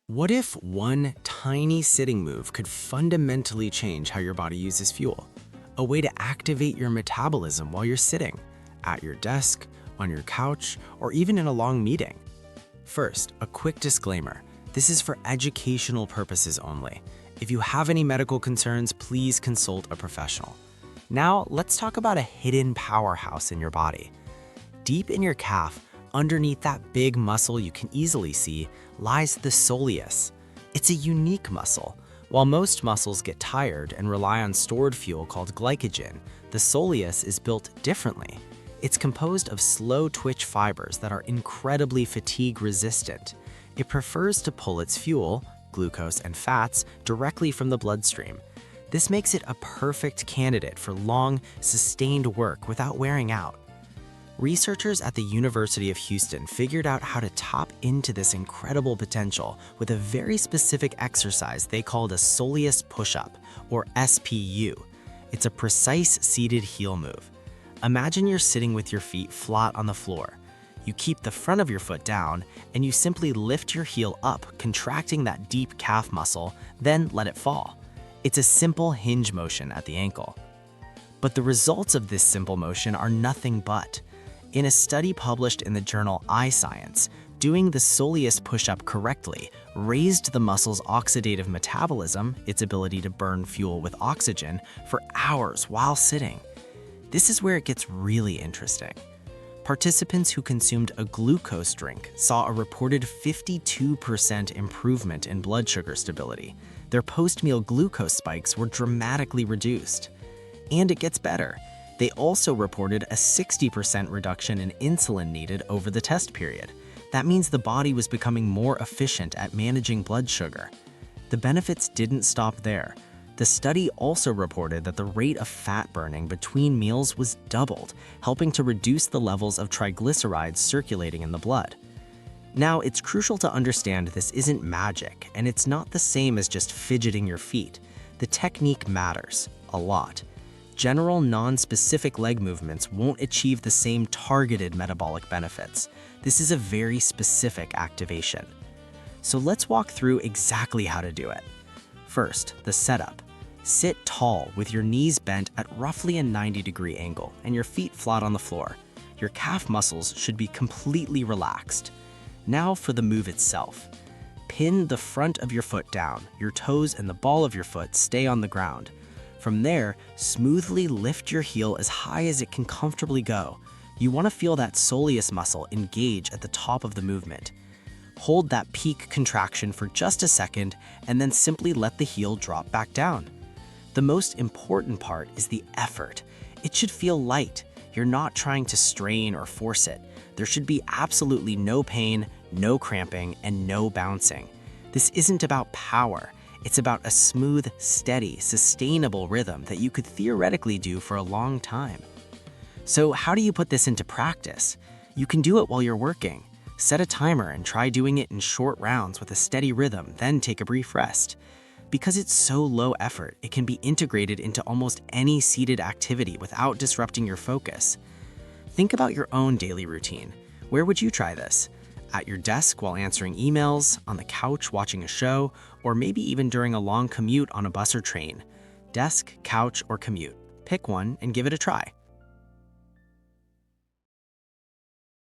What if one tiny sitting move could fundamentally change how your body uses fuel? A way to activate your metabolism while you're sitting, at your desk, on your couch, or even in a long meeting. First, a quick disclaimer. This is for educational purposes only. If you have any medical concerns, please consult a professional. Now, let's talk about a hidden powerhouse in your body. Deep in your calf, underneath that big muscle you can easily see, lies the soleus. It's a unique muscle. While most muscles get tired and rely on stored fuel called glycogen, the soleus is built differently. It's composed of slow twitch fibers that are incredibly fatigue resistant. It prefers to pull its fuel, glucose and fats, directly from the bloodstream. This makes it a perfect candidate for long, sustained work without wearing out. Researchers at the University of Houston figured out how to tap into this incredible potential with a very specific exercise they called a Soleus push-up, or SPU. It's a precise seated heel move. Imagine you're sitting with your feet flat on the floor. You keep the front of your foot down, and you simply lift your heel up, contracting that deep calf muscle, then let it fall. It's a simple hinge motion at the ankle. But the results of this simple motion are nothing but. In a study published in the journal iScience, doing the Soleus push-up correctly raised the muscle's oxidative metabolism, its ability to burn fuel with oxygen, for hours while sitting. This is where it gets really interesting. Participants who consumed a glucose drink saw a reported 52% improvement in blood sugar stability. Their post-meal glucose spikes were dramatically reduced. And it gets better. They also reported a 60% reduction in insulin needed over the test period. That means the body was becoming more efficient at managing blood sugar. The benefits didn't stop there. The study also reported that the rate of fat burning between meals was doubled, helping to reduce the levels of triglycerides circulating in the blood. Now, it's crucial to understand this isn't magic, and it's not the same as just fidgeting your feet. The technique matters a lot. General non-specific leg movements won't achieve the same targeted metabolic benefits. This is a very specific activation. So let's walk through exactly how to do it. First, the setup. Sit tall with your knees bent at roughly a 90-degree angle and your feet flat on the floor. Your calf muscles should be completely relaxed. Now for the move itself. Pin the front of your foot down. Your toes and the ball of your foot stay on the ground. From there, smoothly lift your heel as high as it can comfortably go. You want to feel that soleus muscle engage at the top of the movement. Hold that peak contraction for just a second and then simply let the heel drop back down. The most important part is the effort. It should feel light. You're not trying to strain or force it. There should be absolutely no pain, no cramping, and no bouncing. This isn't about power. It's about a smooth, steady, sustainable rhythm that you could theoretically do for a long time. So how do you put this into practice? You can do it while you're working. Set a timer and try doing it in short rounds with a steady rhythm, then take a brief rest. Because it's so low effort, it can be integrated into almost any seated activity without disrupting your focus. Think about your own daily routine. Where would you try this? At your desk while answering emails, on the couch watching a show, or maybe even during a long commute on a bus or train. Desk, couch, or commute. Pick one and give it a try.